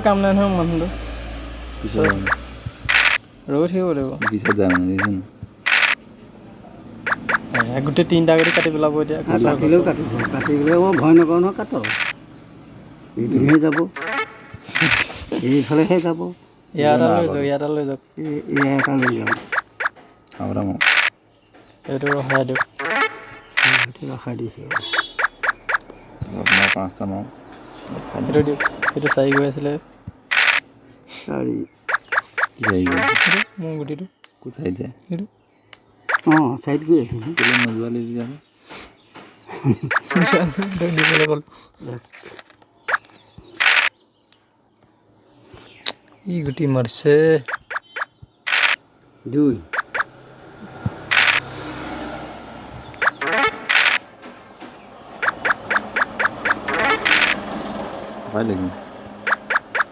কাম নাই নহয় মানুহটো পিছত ৰৈ থাকিব লাগিব পিছত যায় মানে দেখিছেনে গোটেই তিনিটা গাড়ী কাটি পেলাব এতিয়া কাটিলেও কাটিব কাটিলেও মই ভয় নকৰোঁ নহয় কাট এইটোহে যাব এইফালেহে যাব ইয়াত লৈ যাওক এয়া এটা লৈ যাম এইটো ৰখাই দিয়ক ৰখাই দিছোঁ আপোনাৰ 5টা মাৰো সেইটো দিয়ক সেইটো চাৰি গৈ আছিলে চাৰি কি চাই গ'ল মোৰ গুটিটো ক'ত চাই যায় সেইটো অঁ চাইড গৈ আছে কেলৈ নোযোৱালি তেতিয়াহ'লে দিবলৈ গ'ল ই গুটি মাৰিছে 2 ভয় লাগিল